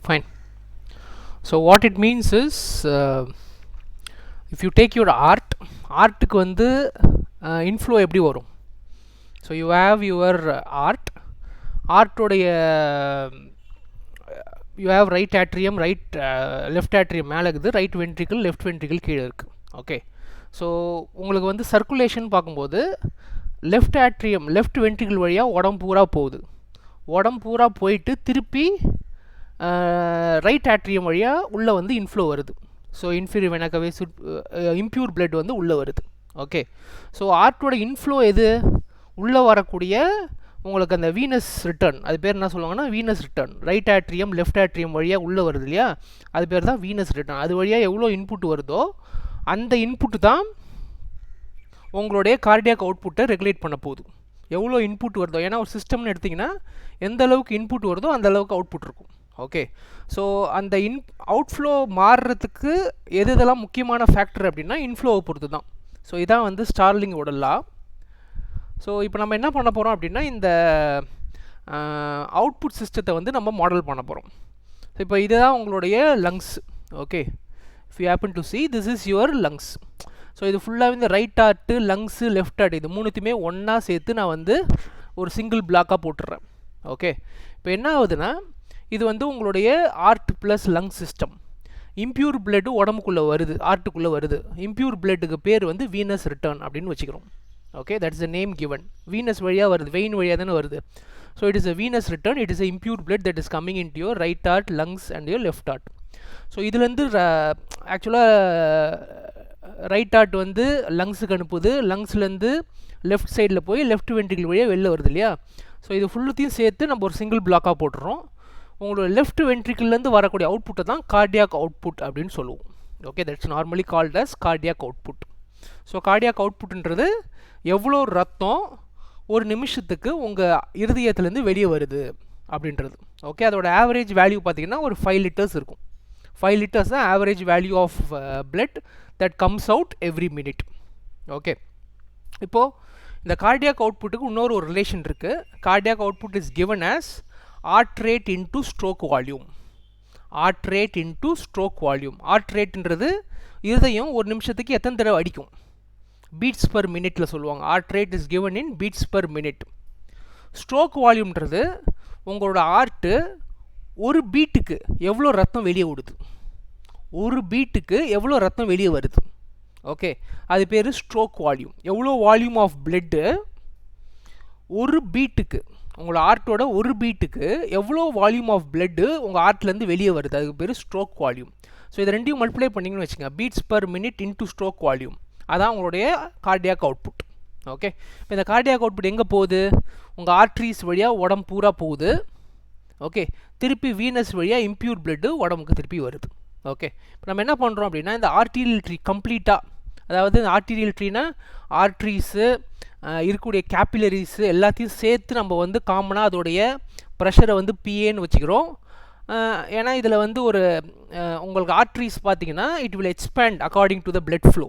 fine. So what it means is if you take your artக்கு வந்து inflow எப்படி வரும்? So you have your art உடைய you have right atrium, left atrium மேலே இருக்குது, right ventricle, left ventricle கீழே இருக்குது. Okay, so உங்களுக்கு வந்து சர்க்குலேஷன் பார்க்கும்போது லெஃப்ட் atrium, லெஃப்ட் ventricle வழியாக உடம்பு பூரா போகுது. உடம்பு பூரா போயிட்டு திருப்பி ரைட் atrium வழியாக உள்ளே வந்து இன்ஃப்ளோ வருது. So inferior vena cava impure blood வந்து உள்ளே வருது. ஓகே, ஸோ ஆர்ட்டோட இன்ஃப்ளோ எது? உள்ளே வரக்கூடிய உங்களுக்கு அந்த வீனஸ் ரிட்டர்ன், அது பேர் என்ன சொல்லுவாங்கன்னா Venus return. Right atrium, left atrium வழியாக உள்ளே வருது இல்லையா, அது பேர் தான் வீனஸ் ரிட்டர்ன். அது வழியாக எவ்வளோ இன்புட் வருதோ அந்த இன்புட் தான் உங்களுடைய கார்டியாக் அவுட்புட்டை ரெகுலேட் பண்ண போகுது. எவ்வளோ இன்புட் வருதோ, ஏன்னா ஒரு சிஸ்டம்னு எடுத்திங்கன்னா எந்த அளவுக்கு இன்புட் வருதோ அந்த அளவுக்கு அவுட்புட் இருக்கும். ஓகே, ஸோ அந்த அவுட்ஃப்ளோ மாறுறதுக்கு எது இதெல்லாம் முக்கியமான ஃபேக்டர் அப்படின்னா இன்ஃப்ளோவை பொறுத்து தான். ஸோ இதான் வந்து ஸ்டார்லிங்கோட லா. ஸோ இப்போ நம்ம என்ன பண்ண போகிறோம் அப்படின்னா இந்த அவுட்புட் சிஸ்டத்தை வந்து நம்ம மாடல் பண்ண போகிறோம். ஸோ இப்போ இதுதான் உங்களுடைய lungs. Okay, if you happen to see this is your lungs. So இது ஃபுல்லாக இந்த right heart, lungs, left heart இது மூணுத்தையுமே ஒன்றா சேர்த்து நான் வந்து ஒரு சிங்கிள் பிளாக்காக போட்டுடுறேன். ஓகே, இப்போ என்ன ஆகுதுன்னா இது வந்து உங்களுடைய heart plus lung system. Impure blood உடம்புக்குள்ளே வருது, ஆர்ட்டுக்குள்ளே வருது. இம்ப்யூர் பிளட்டுக்கு பேர் வந்து வீனஸ் ரிட்டர்ன் அப்படின்னு வச்சுக்கிறோம். Okay, that is the name given. Venus வழியாக வருது, வெயின் வழியாக தானே வருது. So it is a Venus return, it is a impure blood that is coming in to your right art, lungs and your left art. So இதுலேருந்து ஆக்சுவலாக right art வந்து லங்ஸுக்கு அனுப்புது, லங்ஸ்லேருந்து left சைடில் போய் லெஃப்ட் வென்ட்ரிக்கிள் வழியாக வெளில வருது இல்லையா. ஸோ இது ஃபுல்லுத்தையும் சேர்த்து நம்ம ஒரு சிங்கிள் பிளாக்காக போட்டுறோம். உங்களோட லெஃப்ட் வென்ட்ரிக்கிள்லேருந்து வரக்கூடிய அவுட்புட்டை தான் கார்டியாக் அவுட்புட் அப்படின்னு சொல்லுவோம். Okay, that's normally called as cardiac output. So cardiac அவுட்புட்ன்றது எவ்வளோ ரத்தம் ஒரு நிமிஷத்துக்கு உங்கள் இருதயத்துலேருந்து வெளியே வருது அப்படின்றது. ஓகே, அதோட ஆவரேஜ் வேல்யூ பார்த்திங்கன்னா ஒரு 5 liters இருக்கும். 5 liters தான் average value of blood that comes out every minute. Okay, இப்போது இந்த கார்டியாக் அவுட்புட்டுக்கு இன்னொரு ஒரு ரிலேஷன் இருக்குது. Cardiac output is given as heart rate into stroke volume. Heart rate into stroke volume. Heart ரேட்ன்றது இருதயம் ஒரு நிமிஷத்துக்கு எத்தனை தடவை அடிக்கும், பீட்ஸ் பர் மினிட்ல சொல்லுவாங்க. Heart rate is given in beats per minute. Stroke வால்யூம்ன்றது உங்களோட ஆர்ட்டு ஒரு பீட்டுக்கு எவ்வளோ ரத்தம் வெளியே விடுது, ஒரு பீட்டுக்கு எவ்வளோ ரத்தம் வெளியே வருது. ஓகே, அது பேர் ஸ்ட்ரோக் வால்யூம். எவ்வளோ வால்யூம் ஆஃப் பிளட்டு ஒரு பீட்டுக்கு, உங்களோட ஆர்ட்டோட ஒரு பீட்டுக்கு எவ்வளோ வால்யூம் ஆஃப் பிளட்டு உங்கள் ஆர்ட்லேருந்து வெளியே வருது, அதுக்கு பேர் ஸ்ட்ரோக் வால்யூம். ஸோ இதை ரெண்டையும் மல்டிப்ளை பண்ணிங்கன்னு வச்சுங்க, beads per minute into stroke volume, அதான் உங்களுடைய கார்டியாக் அவுட்புட். ஓகே, இப்போ இந்த கார்டியாக் அவுட்புட் எங்கே போகுது, உங்கள் ஆர்ட்ரிஸ் வழியாக உடம்பு பூரா போகுது. ஓகே, திருப்பி வீனஸ் வழியாக இம்ப்யூர் பிளட்டு உடம்புக்கு திருப்பி வருது. ஓகே, இப்போ நம்ம என்ன பண்ணுறோம் அப்படின்னா இந்த ஆர்டீரியல் ட்ரீ கம்ப்ளீட்டாக, அதாவது ஆர்டீரியல் ட்ரீனா ஆர்ட்ரிஸு இருக்கக்கூடிய கேப்பிலரிஸு எல்லாத்தையும் சேர்த்து நம்ம வந்து காமனாக அதோடைய ப்ரெஷரை வந்து பிஏன்னு வச்சுக்கிறோம். ஏன்னா இதில் வந்து ஒரு உங்களுக்கு ஆர்ட்ரிஸ் பார்த்திங்கன்னா it will expand according to the blood flow.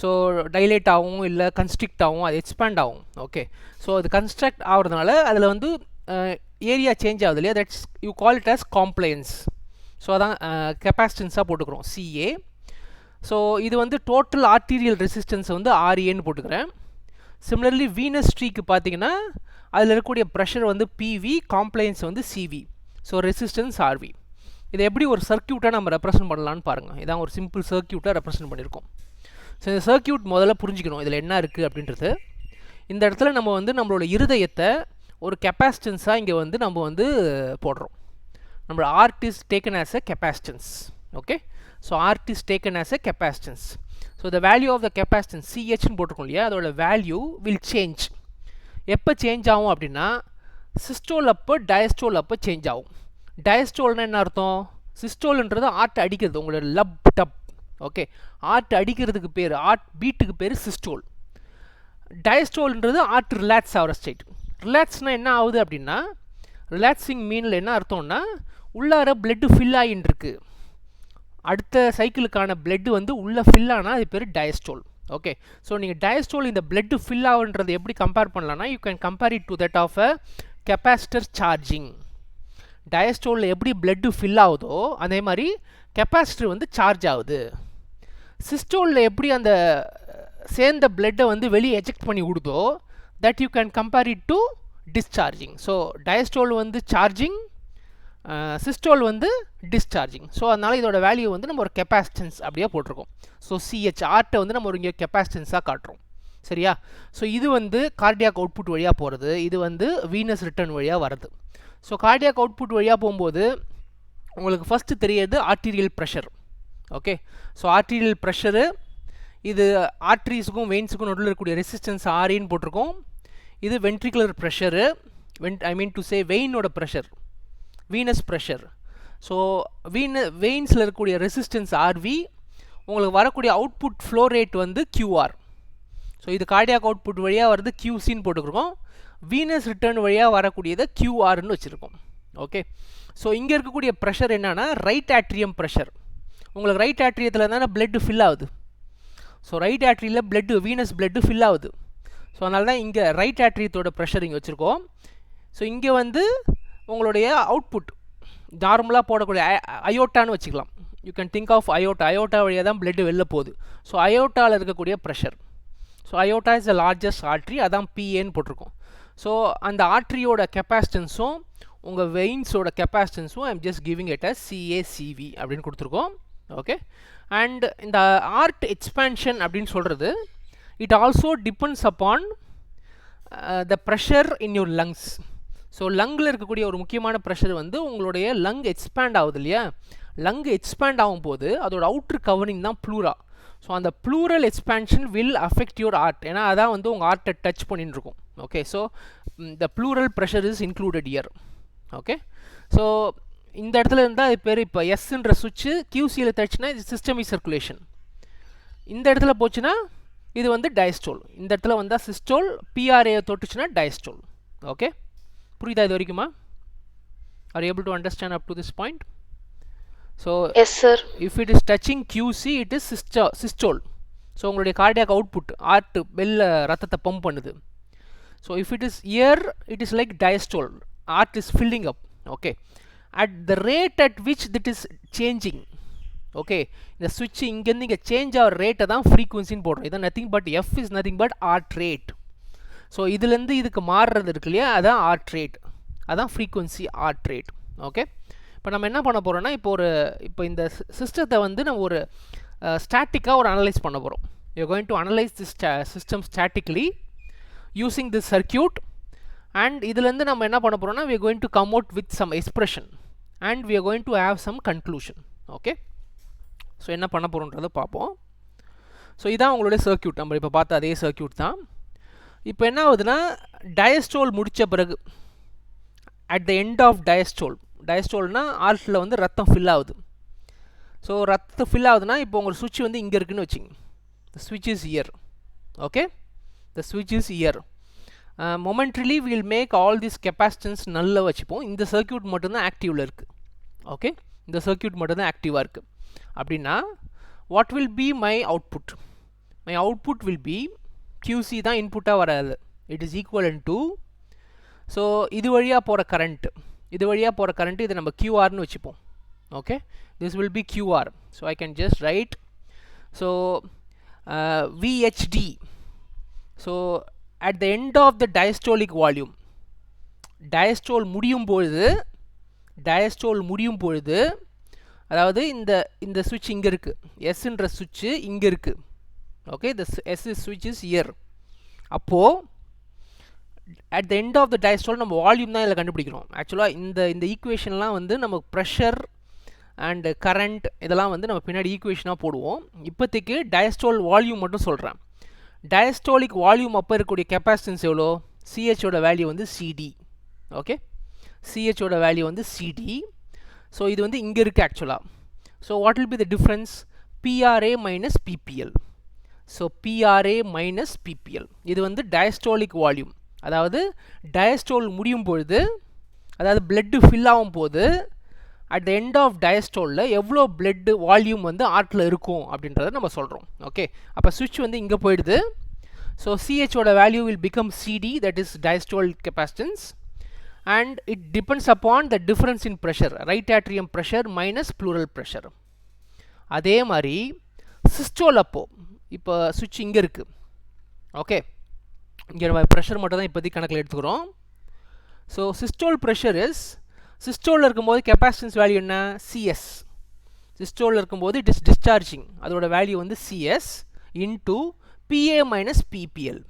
So dilate ஆகும், இல்லை கன்ஸ்ட்ரிக்ட் ஆகும், அது எக்ஸ்பேண்ட் ஆகும். ஓகே, ஸோ அது கன்ஸ்ட்ரக்ட் ஆகிறதுனால அதில் வந்து ஏரியா சேஞ்ச் ஆகுது இல்லையா, that's you call it as compliance. So அதான் கெப்பாசிட்டன்ஸாக போட்டுக்கிறோம் சிஏ. ஸோ இது வந்து டோட்டல் ஆர்டீரியல் ரெசிஸ்டன்ஸை வந்து ஆர்ஏன்னு போட்டுக்கிறேன். சிமிலர்லி வீனஸ் ட்ரீக்கு பார்த்தீங்கன்னா அதில் இருக்கக்கூடிய ப்ரெஷர் வந்து பிவி, காம்ப்ளையன்ஸ் வந்து சிவி. So resistance RV. இதை எப்படி ஒரு சர்க்கியூட்டாக நம்ம ரெப்ரசன்ட் பண்ணலான்னு பாருங்கள். இதான் ஒரு சிம்பிள் சர்க்கியூட்டாக ரெப்ரசன்ட் பண்ணியிருக்கோம். ஸோ இந்த சர்க்கியூட் முதல்ல புரிஞ்சுக்கணும் இதில் என்ன இருக்குது அப்படின்றது. இந்த இடத்துல நம்ம வந்து நம்மளோட இருதயத்தை ஒரு கெப்பாசிட்டன்ஸாக இங்கே வந்து நம்ம வந்து போடுறோம். நம்மளோட heart is taken as a capacitance. Okay, so heart is taken as a capacitance. So the value of the capacitance சிஹெச்னு போட்டிருக்கோம் இல்லையா, அதோட வேல்யூ வில் சேஞ்ச். எப்போ சேஞ்ச் ஆகும் அப்படின்னா சிஸ்டோல் அப்போ டயஸ்டோல் அப்போ சேஞ்ச் ஆகும். டயஸ்டோல்னால் என்ன அர்த்தம், சிஸ்டோல்ன்றது ஆர்ட் அடிக்கிறது, உங்களோட லப் டப். ஓகே, ஆர்ட் அடிக்கிறதுக்கு பேர், ஆர்ட் பீட்டுக்கு பேர் சிஸ்டோல். டயஸ்டோல்ன்றது ஆர்ட் ரிலாக்ஸ் ஆகிற ஸ்டேட். ரிலாக்ஸ்னால் என்ன ஆகுது அப்படின்னா, ரிலாக்ஸிங் மீனில் என்ன அர்த்தம்னா உள்ளார பிளட்டு ஃபில் ஆகின்னு இருக்கு, அடுத்த சைக்கிளுக்கான பிளட்டு வந்து உள்ளே ஃபில் ஆனால் அது பேர் டயஸ்டோல். ஓகே, ஸோ நீங்கள் டயஸ்டோல் இந்த பிளட்டு ஃபில் ஆகுன்றது எப்படி கம்பேர் பண்ணலான்னா you can compare it to that of a capacitor charging. டயஸ்டோலில் எப்படி பிளட்டு ஃபில் ஆகுதோ அதே மாதிரி கெப்பாசிட்டர் வந்து சார்ஜ் ஆகுது. சிஸ்டோலில் எப்படி அந்த சேர்ந்த பிளட்டை வந்து வெளியே எஜெக்ட் பண்ணி கொடுத்தோ that you can compare it to discharging. So diastole வந்து சார்ஜிங், சிஸ்டோல் வந்து டிஸ்சார்ஜிங். ஸோ அதனால் இதோட வேல்யூ வந்து நம்ம ஒரு கெப்பாசிட்டன்ஸ் அப்படியே போட்டிருக்கோம். ஸோ சிஹெச் ஆர்ட்டை வந்து நம்ம ஒரு இங்கே கெப்பாசிட்டன்ஸாக காட்டுறோம். சரியா? ஸோ இது வந்து கார்டியாக் அவுட்புட் வழியாக போகிறது, இது வந்து வீனஸ் ரிட்டர்ன் வழியாக வருது. ஸோ கார்டியாக் அவுட்புட் வழியாக போகும்போது உங்களுக்கு ஃபஸ்ட்டு தெரியாது arterial pressure. Okay, so arterial pressure இது ஆர்ட்ரிஸுக்கும் வெயின்ஸுக்கும் நடுவில் இருக்கக்கூடிய ரெசிஸ்டன்ஸ் ஆர்இன்னு போட்டிருக்கோம். இது ventricular pressure, I mean to say வெயினோட ப்ரெஷர், வீனஸ் ப்ரெஷர். ஸோ வெயின்ஸில் இருக்கக்கூடிய ரெசிஸ்டன்ஸ் ஆர்வி, உங்களுக்கு வரக்கூடிய அவுட்புட் ஃப்ளோ ரேட் வந்து கியூஆர். ஸோ இது கார்டியாக் அவுட்புட் வழியாக வருது கியூசின்னு போட்டுருக்கோம். வீனஸ் ரிட்டர்ன் வழியாக வரக்கூடியதை கியூஆர்னு வச்சுருக்கோம். ஓகே, ஸோ இங்கே இருக்கக்கூடிய ப்ரெஷர் என்னென்னா ரைட் ஆட்ரியம் ப்ரெஷர். உங்களுக்கு ரைட் ஆட்ரியத்தில் தானே பிளட்டு ஃபில் ஆகுது. ஸோ ரைட் ஆட்ரியில் பிளட்டு வீனஸ் பிளட்டு ஃபில் ஆகுது. ஸோ அதனால தான் இங்கே ரைட் ஆட்ரியத்தோட ப்ரெஷர் இங்கே வச்சுருக்கோம். ஸோ இங்கே வந்து உங்களுடைய அவுட்புட் நார்மலாக போடக்கூடிய அயோட்டான்னு வச்சுக்கலாம். You can think of aorta வழியாக தான் பிளட்டு வெளில போகுது. ஸோ அயோட்டாவில் இருக்கக்கூடிய pressure. So aorta is the largest artery, அதான் பிஏன்னு போட்டிருக்கோம். ஸோ அந்த ஆர்ட்ரியோட கெப்பாசிட்டன்ஸும் உங்கள் வெயின்ஸோட கெப்பாசிட்டன்ஸும் I am just giving it as CA CV அப்படின்னு கொடுத்துருக்கோம். ஓகே, அண்ட் இந்த ஆர்ட் எக்ஸ்பேன்ஷன் அப்படின்னு சொல்கிறது it also depends upon the pressure in your lungs. So லங்கில் இருக்கக்கூடிய ஒரு முக்கியமான ப்ரெஷர் வந்து உங்களுடைய லங் எக்ஸ்பேண்ட் ஆகுது இல்லையா? லங் எக்ஸ்பேண்ட் ஆகும்போது அதோட அவுட்ரு கவரிங் தான் ப்ளூரா. ஸோ அந்த pleural expansion will affect your heart. ஏன்னா அதான் வந்து உங்கள் ஆர்ட்டை டச் பண்ணிட்டு இருக்கும். Okay, so the pleural pressure is included here. Okay, so இந்த இடத்துல இருந்தால் அது பேர் இப்போ எஸ்ன்ற சுவிட்சு கியூசியில் தச்சுன்னா இது சிஸ்டமிக் சர்க்குலேஷன். இந்த இடத்துல போச்சுன்னா இது வந்து டயஸ்டோல். இந்த இடத்துல வந்தால் சிஸ்டோல், பிஆர்ஏ தொட்டுச்சுன்னா டயஸ்டோல். ஓகே, புரியுதா இது வரைக்குமா? Are able to understand up to this point? So yes sir, if it is touching QC it is systole. So உங்களுடைய கார்டியாக் அவுட்புட் ஆர்ட் வெளில ரத்தத்தை பம்ப் பண்ணுது. So if it is here it is like diastole, heart is filling up. Okay, at the rate at which that is changing. Okay, இந்த சுவிட்ச் இங்கேருந்து இங்கே change ஆகிற ரேட்டை தான் ஃப்ரீக்குவன்சின்னு போடுறோம். இதான் nothing but F is nothing but art rate. So இதுலேருந்து இதுக்கு மாறுறது இருக்கு இல்லையா, அதான் ஆர்ட் ரேட், அதான் ஃப்ரீக்குவன்சி ஆர்ட் ரேட். ஓகே, இப்போ நம்ம என்ன பண்ண போகிறோம்னா இப்போ இந்த சிஸ்டத்தை வந்து நம்ம ஒரு ஸ்டாட்டிக்காக ஒரு அனலைஸ் பண்ண போகிறோம். You are going to analyse tissue system statically using this circuit. And இதுலேருந்து நம்ம என்ன பண்ண போகிறோம்னா we are going to come out with some expression and we are going to have some conclusion. Okay, so என்ன பண்ண போகிறோன்றதை பார்ப்போம். So இதான் உங்களுடைய சர்க்கியூட், நம்ம இப்போ பார்த்த அதே சர்க்கியூட் தான். இப்போ என்ன ஆகுதுன்னா டயஸ்டோல் முடித்த பிறகு அட் த எண்ட் ஆஃப் டயஸ்டோல்னால் ஆர்ட்டில் வந்து ரத்தம் ஃபில் ஆகுது. ஸோ ரத்தம் ஃபில் ஆகுதுன்னா இப்போ உங்களுக்கு சுவிட்ச் வந்து இங்கே இருக்குதுன்னு வச்சுங்க. த ஸ்விட்ச் இஸ் இயர். ஓகே, த ஸ்விட்ச் is here. Momentarily will make all this capacitance நல்லா வச்சுப்போம். இந்த சர்க்கியூட் மட்டும்தான் ஆக்டிவில் இருக்குது. ஓகே, இந்த சர்க்கியூட் மட்டும்தான் ஆக்டிவாக இருக்குது. அப்படின்னா what will be my output? My output will be QC தான் இன்புட்டாக வராது. இட் இஸ் ஈக்குவலன் டு, ஸோ இது வழியாக போகிற கரண்ட்டு இதை நம்ம கியூஆர்னு வச்சுப்போம். Okay, this will be QR. So I can just right, so VHD. So at the end of the diastolic volume, diastole முடியும் பொழுது அதாவது இந்த சுவிட்ச் இங்கே இருக்குது, எஸ்ன்ற சுவிட்சு இங்கே இருக்குது. Okay, the S switch is here. அப்போது at the end of the diastole நம்ம வால்யூம் தான் இதில் கண்டுபிடிக்கிறோம். ஆக்சுவலாக இந்த ஈக்குவேஷன்லாம் வந்து நம்ம ப்ரெஷர் அண்ட் கரண்ட் இதெல்லாம் வந்து நம்ம பின்னாடி ஈக்குவேஷனாக போடுவோம். இப்போதைக்கு டயஸ்டோல் வால்யூம் மட்டும் சொல்கிறேன். டயஸ்டோலிக் வால்யூம் அப்போ இருக்கக்கூடிய கெப்பாசிட்டன்ஸ் எவ்வளோ? சிஹெச்சோட வேல்யூ வந்து சிடி. ஓகே, சிஹெச்சோட வேல்யூ வந்து சிடி. ஸோ இது வந்து இங்கே இருக்குது ஆக்சுவலாக. So what will be the difference? PRA minus PPL. So PRA minus PPL இது வந்து டயஸ்டோலிக் வால்யூம். அதாவது டயஸ்டோல் முடியும் பொழுது, அதாவது பிளட்டு ஃபில் ஆகும் போது அட் த எண்ட் ஆஃப் டயஸ்டோலில் எவ்வளோ பிளட்டு வால்யூம் வந்து ஆர்ட்டில் இருக்கும் அப்படின்றத நம்ம சொல்கிறோம். ஓகே, அப்போ சுவிட்ச் வந்து இங்கே போயிடுது. ஸோ சிஹெச்சோட value will become CD, that is diastole capacitance. and it depends upon the difference in pressure, right atrium pressure minus pleural pressure. அதே மாதிரி சிஸ்டோல் அப்போ இப்போ சுவிட்ச் இங்கே இருக்குது, ஓகே, இங்கே நம்ம ப்ரெஷர் மட்டும் தான் இப்போதைக்கு கணக்கில் எடுத்துக்கிறோம். ஸோ சிஸ்டோல் ப்ரெஷர் இஸ், சிஸ்டோலில் இருக்கும்போது கெப்பாசிட்டன்ஸ் வேல்யூ என்ன, சிஎஸ். சிஸ்டோலில் இருக்கும்போது இட் இஸ் டிஸ்சார்ஜிங், அதோட வேல்யூ வந்து CS into PA minus PPL,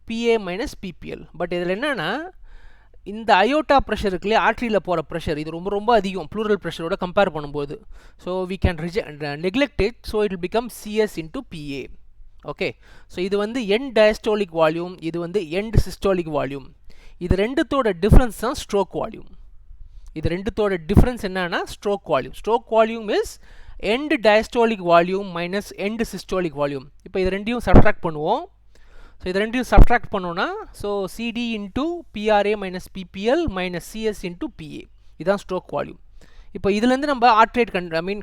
PA minus PPL. But இதில் என்னென்னா இந்த அயோட்டா ப்ரெஷர் இருக்குல்லையே, ஆர்ட்ரியில் போகிற ப்ரெஷர், இது ரொம்ப ரொம்ப அதிகம் ப்ளூரல் ப்ரெஷரோட கம்பேர் பண்ணும்போது. So we can neglect it, so it will become CS into PA. Okay, so இது வந்து எண்ட் டயஸ்டோலிக் வால்யூம், இது வந்து எண்ட் சிஸ்டோலிக் வால்யூம். இது ரெண்டுத்தோட டிஃப்ரென்ஸ் தான் ஸ்ட்ரோக் வால்யூம். இது ரெண்டுத்தோட டிஃப்ரென்ஸ் என்னன்னா stroke volume. Stroke volume is end diastolic volume minus end systolic volume. இப்போ இது ரெண்டையும் சப்ட்ராக்ட் பண்ணுவோம். ஸோ இது ரெண்டையும் சப்ட்ராக்ட் பண்ணோன்னா, so CD into PRA minus PPL minus CS into PA, இதுதான் ஸ்ட்ரோக் வால்யூம். இப்போ இதுலேருந்து நம்ம ஹார்ட் ரேட்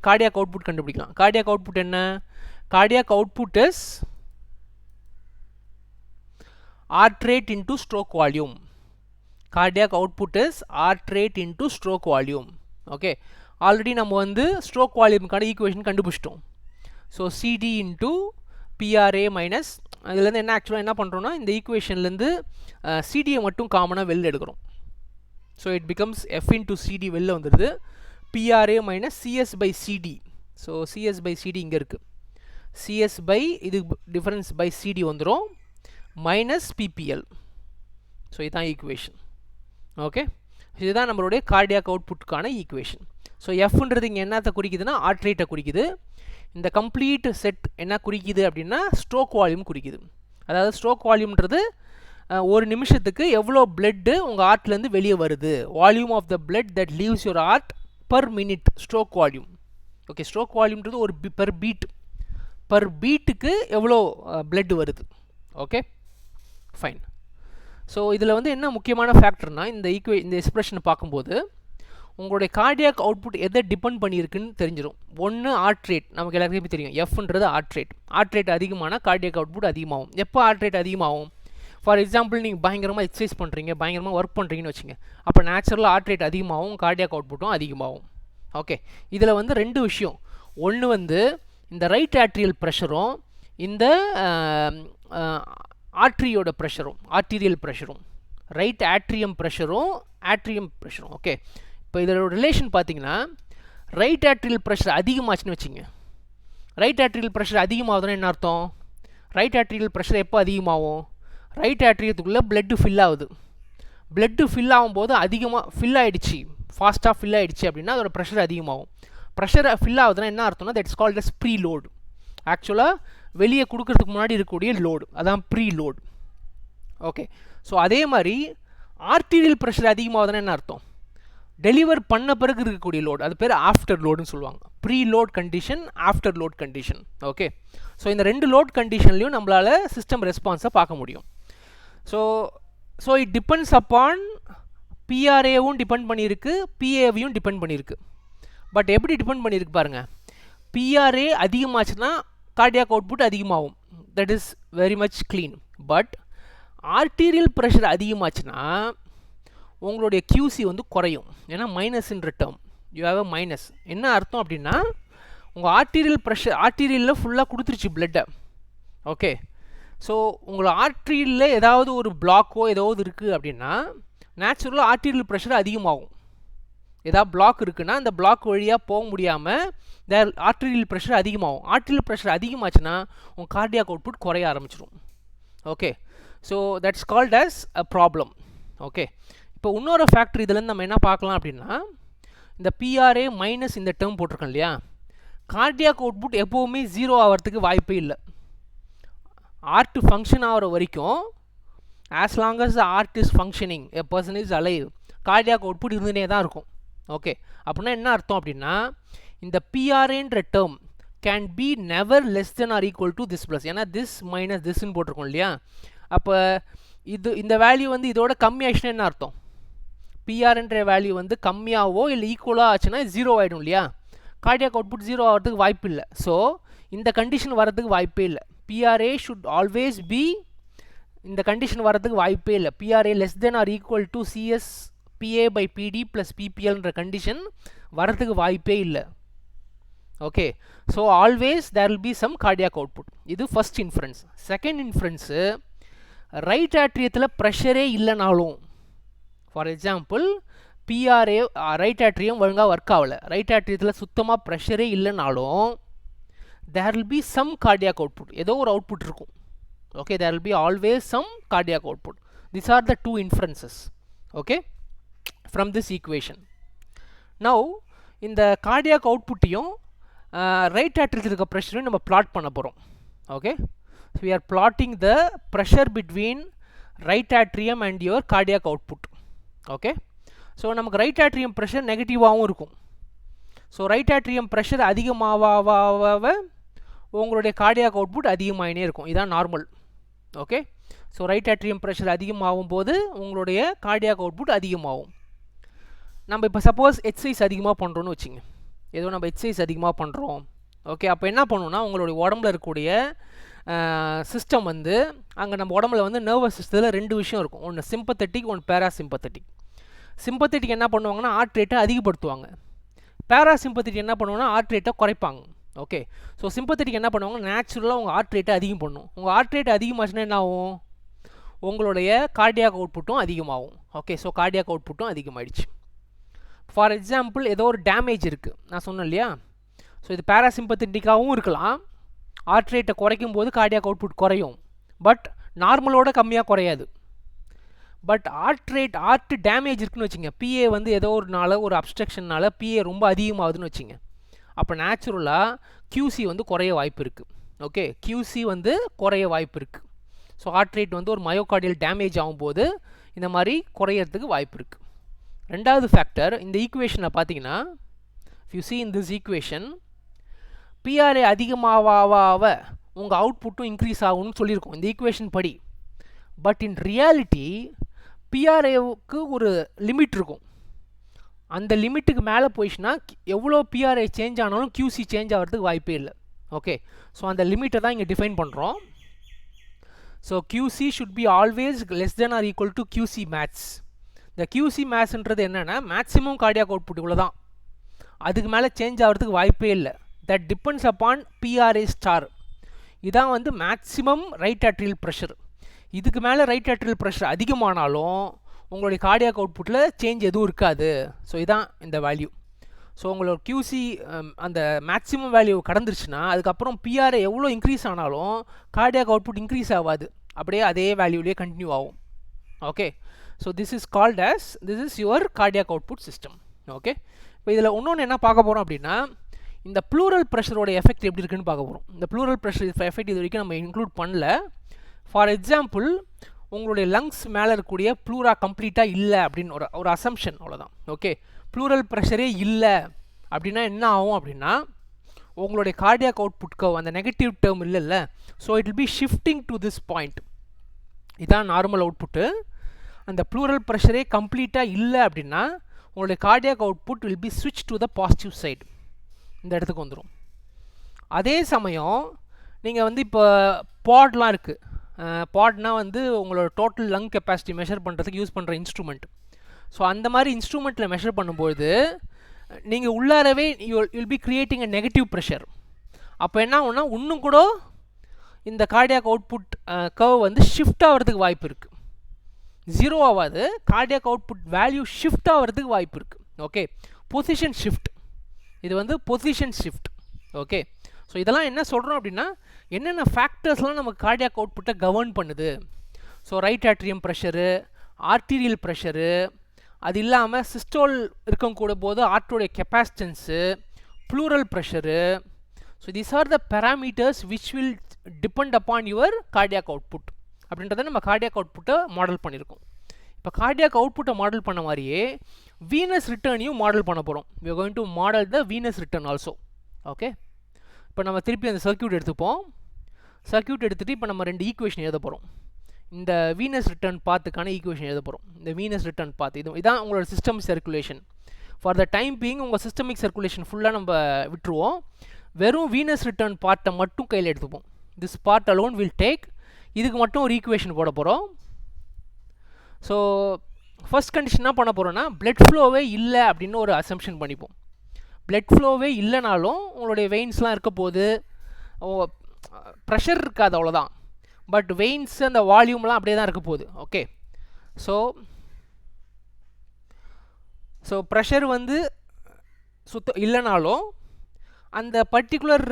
கார்டியாக் அவுட்புட் கண்டுபிடிக்கலாம். கார்டியாக் அவுட்புட் என்ன, cardiac output is heart rate into stroke volume. Cardiac output is heart rate into stroke volume. Okay, already நம்ம வந்து stroke volume கான equation கண்டுபிடிச்சிட்டோம். So CD into PRA minus, அதுலேருந்து என்ன ஆக்சுவலாக என்ன பண்ணுறோன்னா இந்த ஈக்குவேஷன்லேருந்து சிடியை மட்டும் காமனாக வெளில எடுக்கிறோம். So it becomes F into CD வெளில வந்துடுது, PRA minus CS by CD. So CS by CD இங்கே இருக்குது, சிஎஸ் பை இது டிஃபரன்ஸ் பை சிடி வந்துடும் மைனஸ் பிபிஎல். ஸோ இதுதான் ஈக்குவேஷன். ஓகே, இதுதான் நம்மளுடைய கார்டியாக் அவுட்புட்டுக்கான ஈக்குவேஷன். ஸோ எஃப்ன்றது இங்கே என்னத்தை குறிக்குதுன்னா ஹார்ட் ரேட்டை குறிக்குது. இந்த கம்ப்ளீட் செட் என்ன குறிக்குது அப்படின்னா ஸ்ட்ரோக் வால்யூம் குறிக்குது. அதாவது ஸ்ட்ரோக் வால்யூம்ன்றது ஒரு நிமிஷத்துக்கு எவ்வளோ பிளட்டு உங்கள் ஹார்ட்லேருந்து வெளியே வருது, volume of the blood that leaves your heart per minute, stroke volume. Okay, stroke வால்யூம்ன்றது ஒரு பர் பீட்டுக்கு எவ்வளோ பிளட் வருது. Okay fine. ஸோ இதில் வந்து என்ன முக்கியமான ஃபேக்டர்னால் இந்த எக்ஸ்பிரஷனை பார்க்கும்போது உங்களுடைய கார்டியாக் அவுட்புட் எதை டிபெண்ட் பண்ணியிருக்குன்னு தெரிஞ்சிடும். ஒன்று ஹார்ட் ரேட், நமக்கு எல்லாருக்குமே தெரியும் எஃப்ன்றது ஹார்ட் ரேட். ஹார்ட் ரேட் அதிகமானால் கார்டியாக் அவுட்புட் அதிகமாகும். எப்போ ஹார்ட் ரேட் அதிகமாகும், ஃபார் எக்ஸாம்பிள் நீங்கள் பயங்கரமாக எக்ஸசைஸ் பண்ணுறீங்க, பயங்கரமாக ஒர்க் பண்ணுறீங்கன்னு வச்சுங்க, அப்போ நேச்சுரலாக ஹார்ட் ரேட் அதிகமாகும், கார்டியாக் அவுட்புட்டும் அதிகமாகும். ஓகே, இதில் வந்து ரெண்டு விஷயம். ஒன்று வந்து இந்த ரைட் ஆட்ரியல் ப்ரெஷரும் இந்த ஆர்ட்ரியோட ப்ரெஷரும், ஆர்டீரியல் ப்ரெஷரும், ரைட் ஆட்ரியம் ப்ரெஷரும் ஆட்ரியம் ப்ரெஷரும். ஓகே, இப்போ இதோட ரிலேஷன் பார்த்தீங்கன்னா ரைட் ஆட்ரியல் ப்ரெஷர் அதிகமாச்சுன்னு வச்சுங்க. ரைட் ஆட்ரியல் ப்ரெஷர் அதிகமாகுதுன்னா என்ன அர்த்தம், ரைட் ஆட்ரியல் ப்ரெஷர் எப்போ அதிகமாகும், ரைட் ஆட்ரியத்துக்குள்ளே பிளட்டு ஃபில் ஆகுது. பிளட்டு ஃபில் ஆகும்போது அதிகமாக ஃபில் ஆகிடுச்சு, ஃபாஸ்ட்டாக ஃபில் ஆகிடுச்சு அப்படின்னா அதோட ப்ரெஷர் அதிகமாகும். ப்ரெஷர் ஃபில் ஆகுதுன்னா என்ன அர்த்தம்னா that's called as preload. ஆக்சுவலாக வெளியே கொடுக்கறதுக்கு முன்னாடி இருக்கக்கூடிய லோடு, அதான் ப்ரீ லோடு. ஓகே, ஸோ அதே மாதிரி ஆர்டீரியல் ப்ரெஷர் அதிகமாகுதுன்னா என்ன அர்த்தம், டெலிவர் பண்ண பிறகு இருக்கக்கூடிய லோடு, அது பேர் ஆஃப்டர் லோடுன்னு சொல்லுவாங்க. Pre load condition, after load condition. Okay, so இந்த ரெண்டு லோட் கண்டிஷன்லையும் நம்மளால் சிஸ்டம் ரெஸ்பான்ஸை பார்க்க முடியும். ஸோ இட் டிபெண்ட்ஸ் அப்பான் பிஆர்ஏவும் டிபெண்ட் பண்ணியிருக்கு, பிஏவையும் டிபெண்ட் பண்ணியிருக்கு. பட் எப்படி டிபெண்ட் பண்ணியிருக்கு பாருங்கள், பிஆர்ஏ அதிகமாச்சுன்னா கார்டியாக் அவுட்புட் அதிகமாகும், that is very much clean. But arterial pressure அதிகமாச்சுன்னா உங்களுடைய கியூசி வந்து குறையும். ஏன்னா மைனஸ்ன்ற term, you have a minus. என்ன அர்த்தம் அப்படின்னா உங்கள் ஆர்டீரியல் ப்ரெஷர், ஆர்டீரியலில் ஃபுல்லாக கொடுத்துருச்சு பிளட்டை. ஓகே, ஸோ உங்களை ஆர்டீரியலில் ஏதாவது ஒரு பிளாக்கோ ஏதாவது இருக்குது அப்படின்னா நேச்சுரலாக ஆர்டீரியல் ப்ரெஷர் அதிகமாகும். ஏதாவது பிளாக் இருக்குன்னா அந்த பிளாக் வழியாக போக முடியாமல் ஆர்டீரியல் ப்ரெஷர் அதிகமாகும். ஆர்டீரியல் ப்ரெஷர் அதிகமாச்சுன்னா உங்கள் கார்டியாக் அவுட்புட் குறைய ஆரம்பிச்சிடும். Okay, so that's called as a problem. Okay, இப்போ இன்னொரு ஃபேக்டர் இதுலேருந்து நம்ம என்ன பார்க்கலாம் அப்படின்னா இந்த பிஆர்ஏ மைனஸ் இந்த டேர்ம் போட்டிருக்கோம் இல்லையா, கார்டியாக் அவுட்புட் எப்போவுமே ஜீரோ ஆகிறதுக்கு வாய்ப்பே இல்லை. ஆர்ட் ஃபங்க்ஷன் ஆகிற வரைக்கும், as long as the heart is functioning, a person is alive, cardiac output இருந்துகிட்டே தான் இருக்கும். ஓகே, அப்படின்னா என்ன அர்த்தம் அப்படின்னா இந்த பிஆர்ஏன்ற term can be never less than or equal to this plus. ஏன்னா திஸ் மைனஸ் திஸ்ன்னு போட்டிருக்கோம் இல்லையா, அப்போ இந்த வேல்யூ வந்து இதோட கம்மியாச்சுன்னா என்ன அர்த்தம், பிஆர்ன்ற வேல்யூ வந்து கம்மியாகவோ இல்லை ஈக்குவலாக ஆச்சுன்னா ஜீரோ ஆகிடும் இல்லையா, கார்டியாக் அவுட்புட் ஜீரோ ஆகிறதுக்கு வாய்ப்பு இல்லை. ஸோ இந்த கண்டிஷன் வரதுக்கு வாய்ப்பே இல்லை. பிஆர்ஏ ஷுட் ஆல்வேஸ் பி, இந்த கண்டிஷன் வரதுக்கு வாய்ப்பே இல்லை. PRA less than or equal to CS PA by PD plus PPLன்ற கண்டிஷன் வரதுக்கு வாய்ப்பே இல்லை. Okay, so always there will be some cardiac output. இது first inference. Second inference, right ஆட்ரியத்தில் ப்ரெஷரே இல்லைனாலும், for example PRA right atrium ஒழுங்காக work ஆகலை, ரைட் ஆட்ரியத்தில் சுத்தமாக ப்ரெஷரே இல்லைனாலும் there will be some cardiac output, ஏதோ ஒரு அவுட்புட் இருக்கும். Okay, there will be always some cardiac output. These are the two inferences, okay, from this equation. Now இந்த cardiac outputையும் ரைட் ஆட்ரியத்தில் இருக்க ப்ரெஷரையும் நம்ம பிளாட் பண்ண போகிறோம். Okay, so we are plotting the pressure between right atrium and your cardiac output. Okay, so நமக்கு right atrium pressure நெகட்டிவாகவும் இருக்கும். So right atrium pressure அதிகமாக உங்களுடைய cardiac output அதிகமாகினே இருக்கும். இதுதான் normal. Okay, so right atrium pressure அதிகமாகும் போது உங்களுடைய cardiac output அதிகமாகும். நம்ம இப்போ சப்போஸ் எக்ஸசைஸ் அதிகமாக பண்ணுறோன்னு வச்சுங்க, ஏதோ நம்ம எக்ஸசைஸ் அதிகமாக பண்ணுறோம். ஓகே, அப்போ என்ன பண்ணணும்னா உங்களுடைய உடம்புல இருக்கக்கூடிய சிஸ்டம் வந்து, அங்கே நம்ம உடம்புல வந்து நர்வஸ் சிஸ்டத்தில் ரெண்டு விஷயம் இருக்கும், ஒன்று சிம்பத்தட்டிக், ஒன்று பேராசிம்பத்தட்டிக். சிம்பத்தட்டிக் என்ன பண்ணுவாங்கன்னா ஹார்ட் ரேட்டை அதிகப்படுத்துவாங்க, பேராசிம்பத்தட்டிக் என்ன பண்ணுவாங்கன்னா ஹார்ட் ரேட்டை குறைப்பாங்க. ஓகே, ஸோ சிம்பத்தட்டிக் என்ன பண்ணுவாங்க, நேச்சுரலாக உங்கள் ஹார்ட் ரேட்டை அதிகம் பண்ணும். உங்கள் ஹார்ட் ரேட் அதிகமாச்சுன்னா என்ன ஆகும், உங்களுடைய கார்டியாக் அவுட்புட்டும் அதிகமாகும். ஓகே, ஸோ கார்டியாக் அவுட்புட்டும் அதிகமாகிடுச்சு. ஃபார் எக்ஸாம்பிள் ஏதோ ஒரு டேமேஜ் இருக்குது, நான் சொன்னேன் இல்லையா, ஸோ இது பேராசிம்பத்தட்டிக்காகவும் இருக்கலாம். ஹார்ட் ரேட்டை குறைக்கும் போது கார்டியாக் அவுட்புட் குறையும், பட் நார்மலோட கம்மியாக குறையாது. பட் ஹார்ட் டேமேஜ் இருக்குன்னு வச்சுங்க, பிஏ வந்து ஏதோ ஒரு நாள் ஒரு அப்ஸ்ட்ரக்ஷனால் பிஏ ரொம்ப அதிகமாகுதுன்னு வச்சுங்க, அப்போ நேச்சுரலாக QC வந்து குறைய வாய்ப்பு இருக்குது. ஓகே, QC வந்து குறைய வாய்ப்பு இருக்குது. ஸோ ஹார்ட் ரேட் வந்து ஒரு மயோகார்டியல் டேமேஜ் ஆகும்போது இந்த மாதிரி குறையிறதுக்கு வாய்ப்பு இருக்குது. ரெண்டாவது ஃபேக்டர், இந்த ஈக்குவேஷனை பார்த்தீங்கன்னா, if you see in this equation, PRA அதிகமாக உங்கள் அவுட்புட்டும் இன்க்ரீஸ் ஆகும்னு சொல்லியிருக்கோம் இந்த ஈக்குவேஷன் படி. பட் இன் ரியாலிட்டி PRAவுக்கு ஒரு லிமிட் இருக்கும். அந்த லிமிட்டுக்கு மேலே போயிடுச்சுன்னா எவ்வளோ PRA சேஞ்ச் ஆனாலும் QC சேஞ்ச் ஆகிறதுக்கு வாய்ப்பே இல்லை. ஓகே, ஸோ அந்த லிமிட்டை தான் இங்கே டிஃபைன் பண்ணுறோம். So QC should be always less than or equal to QC max. இந்த QC மேட்ச்ன்றது என்னென்னா மேக்ஸிமம் கார்டியாக் அவுட்புட் இவ்வளோ தான், அதுக்கு மேலே சேஞ்ச் ஆகிறதுக்கு வாய்ப்பே இல்லை. That depends upon PRA star. இதான் வந்து மேக்ஸிமம் ரைட் ஆட்ரியல் ப்ரெஷர். இதுக்கு மேலே ரைட் ஆட்ரியல் ப்ரெஷர் அதிகமானாலும் உங்களுடைய கார்டியாக் அவுட்புட்டில் சேஞ்ச் எதுவும் இருக்காது. ஸோ இதான் இந்த வேல்யூ. ஸோ உங்களோட QC அந்த மேக்ஸிமம் வேல்யூ கடந்துருச்சுன்னா அதுக்கப்புறம் PRA எவ்வளோ இன்க்ரீஸ் ஆனாலும் கார்டியாக் அவுட்புட் இன்க்ரீஸ் ஆகாது, அப்படியே அதே வேல்யூலேயே கண்டினியூ ஆகும். Okay, so this is your cardiac output system. Okay, இப்போ இதில் இன்னொன்று என்ன பார்க்க போகிறோம் அப்படின்னா, இந்த ப்ளூரல் ப்ரெஷரோட எஃபெக்ட் எப்படி இருக்குன்னு பார்க்க போகிறோம். இந்த ப்ளூரல் ப்ரெஷர் எஃபெக்ட் இது வரைக்கும் நம்ம இன்க்ளூட் பண்ணல. ஃபார் எக்ஸாம்பிள் உங்களுடைய லங்ஸ் மேலே இருக்கக்கூடிய ப்ளூரா கம்ப்ளீட்டாக இல்லை அப்படின்னு ஒரு அசம்ஷன், அவ்வளோதான். ஓகே, ப்ளூரல் ப்ரெஷரே இல்லை அப்படின்னா என்ன ஆகும் அப்படின்னா, உங்களுடைய கார்டியாக் அவுட்புட் கர்வ் அந்த நெகட்டிவ் டேர்ம் இல்லைல்ல, so it will be shifting to this point. இதான் நார்மல் அவுட்புட்டு. அந்த ப்ளூரல் ப்ரெஷரே கம்ப்ளீட்டாக இல்லை அப்படின்னா உங்களுடைய கார்டியாக் அவுட்புட் வில் பி ஸ்விட்ச் டு த பாசிட்டிவ் சைடு, இந்த இடத்துக்கு வந்துடும். அதே சமயம் நீங்கள் வந்து இப்போ பாட்லாம் இருக்குது. பாட்னா வந்து உங்களோட டோட்டல் லங் கெப்பாசிட்டி மெஷர் பண்ணுறதுக்கு யூஸ் பண்ணுற இன்ஸ்ட்ருமெண்ட். ஸோ அந்த மாதிரி இன்ஸ்ட்ருமெண்ட்டில் மெஷர் பண்ணும்போது நீங்கள் உள்ளாரவே you'll be creating a negative pressure. அப்போ என்ன ஆகும்னா இன்னும் கூட இந்த கார்டியாக் அவுட்புட் கர்வ் வந்து ஷிஃப்ட் ஆகிறதுக்கு வாய்ப்பு இருக்குது. ஜீரோ ஆகாது, கார்டியாக் அவுட்புட் வேல்யூ ஷிஃப்ட் ஆகிறதுக்கு வாய்ப்பு இருக்குது. ஓகே, பொசிஷன் ஷிஃப்ட், இது வந்து பொசிஷன் ஷிஃப்ட். ஓகே, ஸோ இதெல்லாம் என்ன சொல்கிறோம் அப்படின்னா, என்னென்ன ஃபேக்டர்ஸ்லாம் நமக்கு கார்டியாக் அவுட்புட்டை கவர்ன் பண்ணுது. So right atrium pressure, arterial pressure, அது இல்லாமல் சிஸ்டோல் இருக்கக்கூட போது ஆர்ட்டோடைய capacitance, pleural pressure. So these are the parameters which will depend upon your cardiac output அப்படின்றத நம்ம கார்டியாக் அவுட்புட்டை மாடல் பண்ணியிருக்கோம். இப்போ கார்டியாக் அவுட்புட்டை மாடல் பண்ண மாதிரியே வீனஸ் ரிட்டர்னையும் மாடல் பண்ண போகிறோம். we are going to model the venous return also. Okay, இப்போ நம்ம திருப்பி அந்த சர்க்யூட் எடுத்துப்போம். சர்க்யூட் எடுத்துகிட்டு இப்போ நம்ம ரெண்டு ஈக்குவேஷன் எழுத போகிறோம். இந்த வீனஸ் ரிட்டர்ன் பாத்துக்கான ஈக்குவேஷன் எழுத போகிறோம். இந்த வீனஸ் ரிட்டர்ன் பாத் இதான் உங்களோட system circulation. For the time being உங்கள் சிஸ்டமிக் சர்க்குலேஷன் ஃபுல்லாக நம்ம விட்டுருவோம். வெறும் வீனஸ் ரிட்டர்ன் பார்ட்டை மட்டும் கையில் எடுத்துப்போம். This part alone will take. இதுக்கு மட்டும் ஒரு ஈக்குவேஷன் போட போகிறோம். ஸோ ஃபர்ஸ்ட் கண்டிஷன் என்ன பண்ண போகிறோன்னா பிளட் ஃப்ளோவே இல்லை அப்படின்னு ஒரு அசம்ஷன் பண்ணிப்போம். பிளட் ஃப்ளோவே இல்லைனாலும் உங்களுடைய வெயின்ஸ்லாம் இருக்க போது ப்ரெஷர் இருக்காது அவ்வளோதான். பட் வெயின்ஸ் அந்த வால்யூம்லாம் அப்படியே தான் இருக்க போகுது. ஓகே, ஸோ ப்ரெஷர் வந்து இல்லைனாலும் அந்த பர்டிகுலர்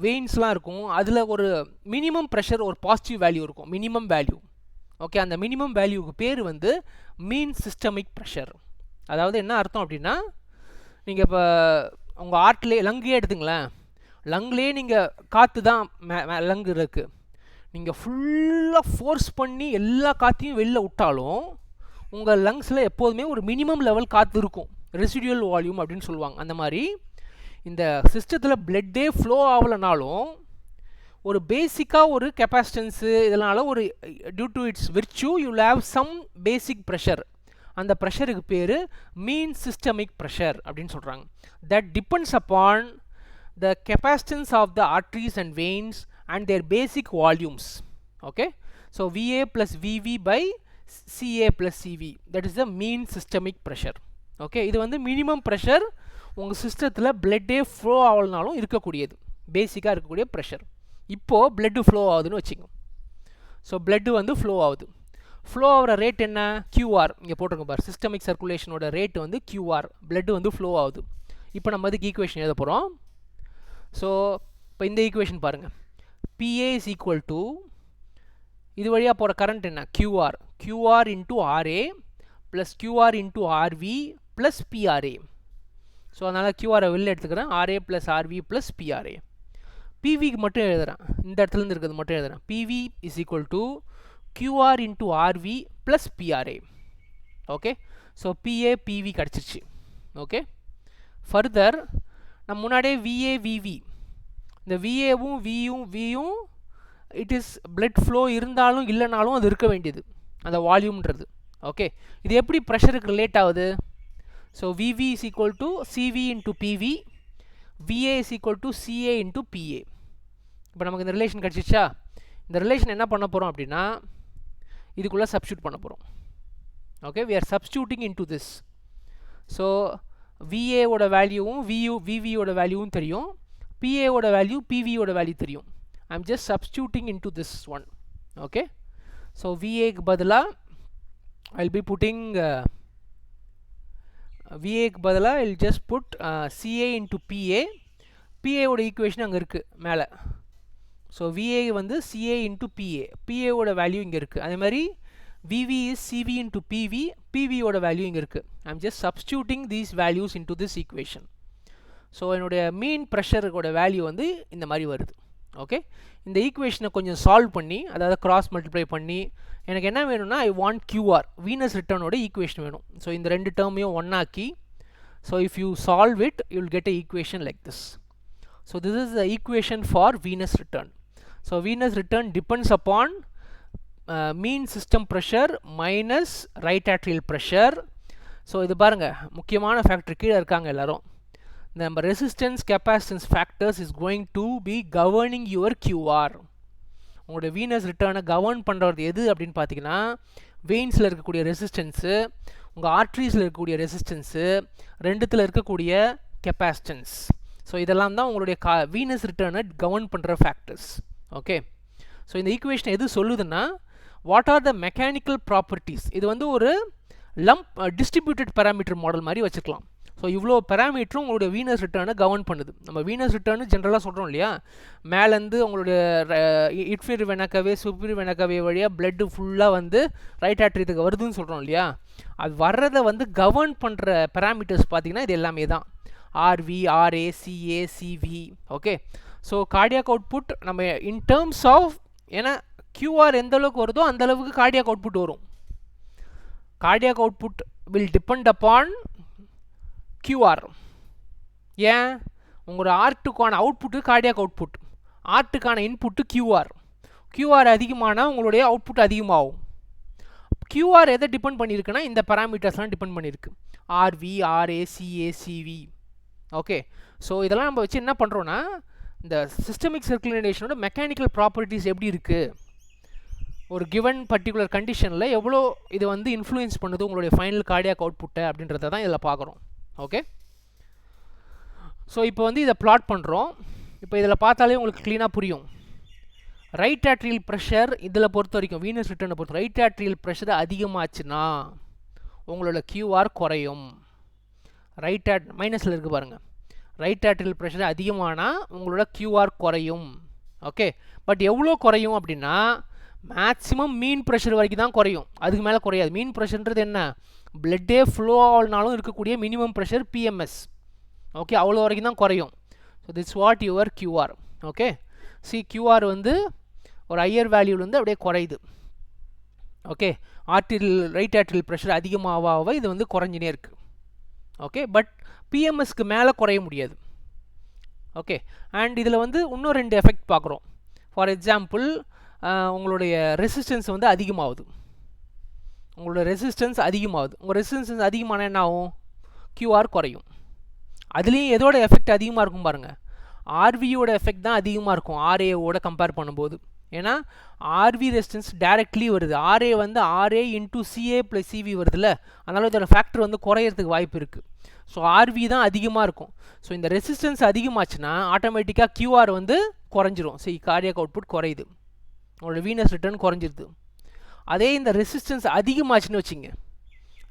வெயின்ஸ்லாம் இருக்கும், அதில் ஒரு மினிமம் ப்ரெஷர் ஒரு பாசிட்டிவ் வேல்யூ இருக்கும், மினிமம் வேல்யூ. ஓகே, அந்த மினிமம் வேல்யூக்கு பேர் வந்து மீன் சிஸ்டமிக் ப்ரெஷர். அதாவது என்ன அர்த்தம் அப்படின்னா, நீங்கள் இப்போ உங்கள் ஆர்ட்லேயே லங்கையே எடுத்துங்களேன், லங்லேயே நீங்கள் காற்று தான் லங்கு இருக்குது, நீங்கள் ஃபுல்லாக ஃபோர்ஸ் பண்ணி எல்லா காற்றையும் வெளில விட்டாலும் உங்கள் லங்ஸில் எப்போதுமே ஒரு மினிமம் லெவல் காற்று இருக்கும், ரெசிடியூவல் வால்யூம் அப்படின்னு சொல்லுவாங்க. அந்த மாதிரி இந்த சிஸ்டத்தில் பிளட்டே ஃப்ளோ ஆகலைனாலும் ஒரு பேசிக்காக ஒரு கெப்பாசிட்டன்ஸு இதனால் ஒரு due to its virtue you have some basic pressure. அந்த ப்ரெஷருக்கு பேர் மீன் சிஸ்டமிக் ப்ரெஷர் அப்படின்னு சொல்கிறாங்க. That depends upon the capacitance of the arteries and veins and their basic volumes. Okay, so VA plus VV by CA plus CV, that is the mean systemic pressure. Okay, இது வந்து minimum pressure உங்கள் சிஸ்டத்தில் பிளட்டே flow ஆகலனாலும் இருக்கக்கூடியது, பேசிக்காக இருக்கக்கூடிய pressure. இப்போது blood flow ஆகுதுன்னு வச்சுக்கோங்க. ஸோ பிளட்டு வந்து ஃப்ளோ ஆகுது, ஃப்ளோ ஆகிற ரேட் என்ன? QR. இங்கே போட்டிருங்க பார், சிஸ்டமிக் சர்க்குலேஷனோட ரேட் வந்து QR, பிளட்டு வந்து ஃப்ளோ ஆகுது. இப்போ நம்ம அதுக்கு ஈக்குவேஷன் எழுத போகிறோம். ஸோ இப்போ இந்த ஈக்குவேஷன் பாருங்கள், PA is equal to இது வழியாக போகிற கரண்ட் என்ன? QR into RA plus QR into RV plus PRA. So அதனால் QR வெளில எடுத்துக்கிறேன், RA plus RV plus PRA. PVக்கு மட்டும் எழுதுகிறேன், இந்த இடத்துலேருந்து இருக்கிறது மட்டும் எழுதுகிறேன். PV is equal to QR into RV plus PRA. Okay, so PA PV கிடச்சிருச்சு. ஓகே, ஃபர்தர் நம்ம முன்னாடியே VA VV, இந்த VAவும் வியும் இட் இஸ் பிளட் ஃப்ளோ இருந்தாலும் இல்லைனாலும் அது இருக்க வேண்டியது அந்த வால்யூம்ன்றது. ஓகே, இது எப்படி ப்ரெஷருக்கு ரிலேட் ஆகுது? So VV is equal to CV into PV, VA is equal to CA into PA. இப்போ நமக்கு இந்த ரிலேஷன் கிடச்சிச்சா? இந்த ரிலேஷன் என்ன பண்ண போகிறோம் அப்படின்னா இதுக்குள்ளே சப்ஸ்டியூட் பண்ண போகிறோம். Okay, we are substituting into this. So VA ஓட வேல்யூவும் VV ஓட வேல்யூவும் தெரியும், PA ஓட வேல்யூ PV ஓட வேல்யூ தெரியும். I am just substituting into this one. Okay, so VA க்கு பதிலா I will be putting VA க்கு பதிலா I will just put CA into PA. PA ஓட ஈக்குவேஷன் அங்கே இருக்குது மேலே. ஸோ VA வந்து CA into PA, PA ஓட வேல்யூ இங்கே இருக்குது. அதே மாதிரி VV is CV into PV, PV ஓட வேல்யூ இங்கே இருக்குது. I am just substituting these values into this equation. So என்னுடைய மீன் ப்ரெஷருக்கோட வேல்யூ வந்து இந்த மாதிரி வருது. ஓகே, இந்த ஈக்குவேஷனை கொஞ்சம் சால்வ் பண்ணி, அதாவது கிராஸ் மல்டிப்ளை பண்ணி, எனக்கு என்ன வேணும்னா ஐ வாண்ட் QR, வீனஸ் ரிட்டர்னோட ஈக்குவேஷன் வேணும். ஸோ இந்த ரெண்டு டேர்மையும் ஒன்னாக்கி, so if you solve it you will get a equation like this. So this is the equation for venous return. So venous return depends upon mean system pressure minus right atrial pressure. So இது பாருங்கள், முக்கியமான factor கீழே இருக்காங்க எல்லோரும். நம்ம resistance capacitance factors is going to be governing your QR. உங்களுடைய venous ரிட்டர்னை govern பண்ணுறது எது அப்படின்னு பார்த்தீங்கன்னா, வெயின்ஸில் இருக்கக்கூடிய ரெசிஸ்டன்ஸு, உங்கள் ஆர்ட்ரீஸில் இருக்கக்கூடிய ரெசிஸ்டன்ஸு, ரெண்டுத்தில் இருக்கக்கூடிய கெப்பாசிட்டன்ஸ். ஸோ இதெல்லாம் தான் உங்களுடைய வீனஸ் ரிட்டர்னை கவர்ன் பண்ணுற ஃபேக்டர்ஸ். ஓகே, ஸோ இந்த ஈக்குவேஷன் எது சொல்லுதுன்னா, what are the mechanical properties. இது வந்து ஒரு டிஸ்ட்ரிபியூட்டட் பேராமீட்டர் மாடல் மாதிரி வச்சுக்கலாம். ஸோ இவ்வளோ பேராமீட்டரும் உங்களுடைய வீனஸ் ரிட்டர்னை கவர்ன் பண்ணுது. நம்ம வீனஸ் ரிட்டர்னு ஜென்ரலாக சொல்கிறோம் இல்லையா, மேலேருந்து உங்களுடைய இன்ஃபீரியர் வெனக்கவே சுப்பீரியர் வெனக்கவே வழியாக பிளட்டு ஃபுல்லாக வந்து ரைட் ஆட்ரியத்துக்கு வருதுன்னு சொல்கிறோம் இல்லையா, அது வர்றதை வந்து கவர்ன் பண்ணுற பேராமீட்டர்ஸ் பார்த்திங்கன்னா இது எல்லாமே தான், RV, RA, CA, CV. Okay, so cardiac output நம்ம இன் டேர்ம்ஸ் ஆஃப், ஏன்னா QR எந்த அளவுக்கு வருதோ அந்த அளவுக்கு கார்டியாக் அவுட்புட் வரும். Cardiac output will depend upon QR. ஏன்? உங்களோட ஆர்ட்டுக்கான அவுட்புட்டு கார்டியாக் அவுட்புட், ஆர்ட்டுக்கான இன்புட்டு QR அதிகமானால் உங்களுடைய அவுட்புட் அதிகமாகும். QR எதை டிபெண்ட் பண்ணியிருக்குன்னா இந்த பேராமீட்டர்ஸ்லாம் டிபெண்ட் பண்ணியிருக்கு, RV, RA, CA, CV. Okay, so இதெல்லாம் நம்ம வச்சு என்ன பண்ணுறோன்னா, இந்த சிஸ்டமிக் சர்க்குலேஷனோட மெக்கானிக்கல் ப்ராப்பர்ட்டிஸ் எப்படி இருக்குது, ஒரு கிவன் பர்டிகுலர் கண்டிஷனில் எவ்வளோ இது வந்து இன்ஃப்ளூயன்ஸ் பண்ணுது உங்களுடைய ஃபைனல் கார்டியாக் அவுட்புட்டை அப்படின்றத தான் இதில் பார்க்குறோம். ஓகே, ஸோ இப்போ வந்து இதை பிளாட் பண்ணுறோம். இப்போ இதில் பார்த்தாலே உங்களுக்கு க்ளீனாக புரியும். ரைட் ஆட்ரியல் ப்ரெஷர் இதில் பொறுத்த வரைக்கும் வீனஸ் ரிட்டர்னை பொறுத்த ரைட் ஆட்ரியல் ப்ரெஷர் அதிகமாச்சுன்னா உங்களோட கியூஆர் குறையும். மைனஸில் இருக்குது பாருங்கள். ரைட் ஆட்ரியல் ப்ரெஷர் அதிகமானால் உங்களோட கியூஆர் குறையும். ஓகே, பட் எவ்வளோ குறையும் அப்படின்னா மேக்ஸிமம் மீன் ப்ரெஷர் வரைக்கும் தான் குறையும், அதுக்கு மேலே குறையாது. மீன் ப்ரெஷர்ன்றது என்ன? பிளட்டே ஃப்ளோ ஆகலனாலும் இருக்கக்கூடிய மினிமம் ப்ரெஷர் பிஎம்எஸ். ஓகே, அவ்வளோ வரைக்கும் தான் குறையும். So this what your QR. Okay, QR வந்து ஒரு ஹையர் வேல்யூலேருந்து அப்படியே குறையுது. ஓகே, ரைட் ஆட்ரியல் ப்ரெஷர் அதிகமாக இது வந்து குறைஞ்சினே இருக்குது. ஓகே, பட் பிஎம்எஸ்க்கு மேலே குறைய முடியாது. ஓகே, அண்ட் இதில் வந்து இன்னும் 2 எஃபெக்ட் பார்க்குறோம். ஃபார் எக்ஸாம்பிள், உங்களுடைய ரெசிஸ்டன்ஸ் வந்து அதிகமாகுது. உங்களோட ரெசிஸ்டன்ஸ் அதிகமாகுது. உங்கள் ரெசிஸ்டன்ஸ் அதிகமான என்ன ஆகும்? கியூஆர் குறையும். அதுலேயும் எதோட எஃபெக்ட் அதிகமாக இருக்கும் பாருங்கள், ஆர்வியோட எஃபெக்ட் தான் அதிகமாக இருக்கும் ஆர்ஏவோட கம்பேர் பண்ணும்போது. ஏன்னா ஆர்வி ரெசிஸ்டன்ஸ் டைரக்ட்லி வருது. ஆர்ஏ வந்து RA into CA plus CV வருதுல்ல, அதனால் இதோட ஃபேக்டர் வந்து குறையிறதுக்கு வாய்ப்பு இருக்குது. ஸோ ஆர்வி தான் அதிகமாக இருக்கும். ஸோ இந்த ரெசிஸ்டன்ஸ் அதிகமாச்சுன்னா ஆட்டோமேட்டிக்காக கியூஆர் வந்து குறைஞ்சிரும். கார்டியாக் அவுட்புட் குறையுது, உங்களோட வீனஸ் ரிட்டர்ன் குறைஞ்சிருது. அதே இந்த ரெசிஸ்டன்ஸ் அதிகமாச்சுன்னு வச்சுங்க.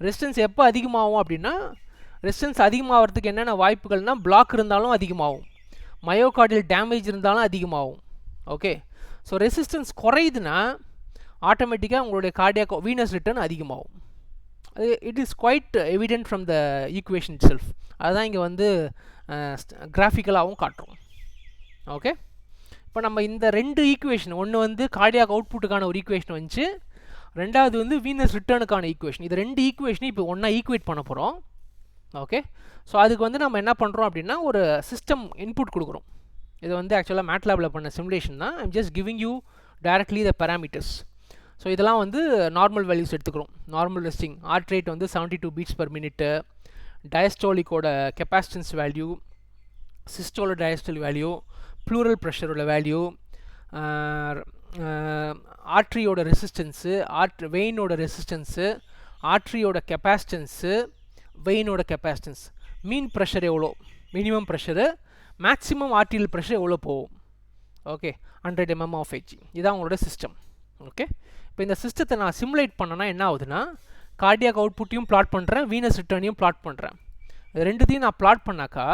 ரெசிஸ்டன்ஸ் எப்போ அதிகமாகும் அப்படின்னா, ரெசிஸ்டன்ஸ் அதிகமாகிறதுக்கு என்னென்ன வாய்ப்புகள்னால் பிளாக் இருந்தாலும் அதிகமாகும், மயோகார்டியல் டேமேஜ் இருந்தாலும் அதிகமாகும். ஓகே, ஸோ ரெசிஸ்டன்ஸ் குறையுதுன்னா ஆட்டோமேட்டிக்காக உங்களுடைய கார்டியாக் வீனஸ் ரிட்டர்ன் அதிகமாகும். It is quite evident from the equation itself. அதுதான் இங்கே வந்து கிராஃபிக்கலாகவும் காட்டுறோம். ஓகே, இப்போ நம்ம இந்த 2 ஈக்குவேஷன், ஒன்று வந்து கார்டியாக் அவுட்புட்டுக்கான ஒரு ஈக்குவேஷன் வந்துச்சு, ரெண்டாவது வந்து வீனஸ் ரிட்டர்னுக்கான ஈக்குவேஷன். இது 2 ஈக்குவேஷனையும் இப்போ ஒன்றா ஈக்குவேட் பண்ண போகிறோம். ஓகே, ஸோ அதுக்கு வந்து நம்ம என்ன பண்ணுறோம் அப்படின்னா, ஒரு சிஸ்டம் இன்புட் கொடுக்குறோம். இது வந்து ஆக்சுவலாக மேட்லாபில் பண்ண சிமுலேஷன் தான். I'm just giving you directly the parameters. So இதெல்லாம் வந்து நார்மல் வேல்யூஸ் எடுத்துக்கிறோம். நார்மல் ரெஸ்டிங் ஹார்ட் ரேட் வந்து 72 பீட்ஸ் பர் மினிட்டு, டயஸ்டாலிக்கோட capacitance value, systole diastole value, pleural ப்ரெஷரோட வேல்யூ, ஆர்ட்ரியோட ரெசிஸ்டன்ஸு, வெயினோட ரெசிஸ்டன்ஸு, ஆர்ட்ரியோட கெப்பாசிட்டன்ஸு, வெயினோட கெப்பாசிட்டன்ஸ், மீன் ப்ரெஷர் எவ்வளோ, minimum pressure, maximum arterial pressure எவ்வளோ போகும். Okay, 100 mm of H G. இதுதான் உங்களோட சிஸ்டம். ஓகே, இப்போ இந்த சிஸ்டத்தை நான் சிமுலேட் பண்ணனா என்ன ஆகுதுன்னா, கார்டியாக் அவுட்புட்டையும் பிளாட் பண்ணுறேன், வீனஸ் ரிட்டர்னையும் பிளாட் பண்ணுறேன். இது ரெண்டுத்தையும் நான் பிளாட் பண்ணாக்கா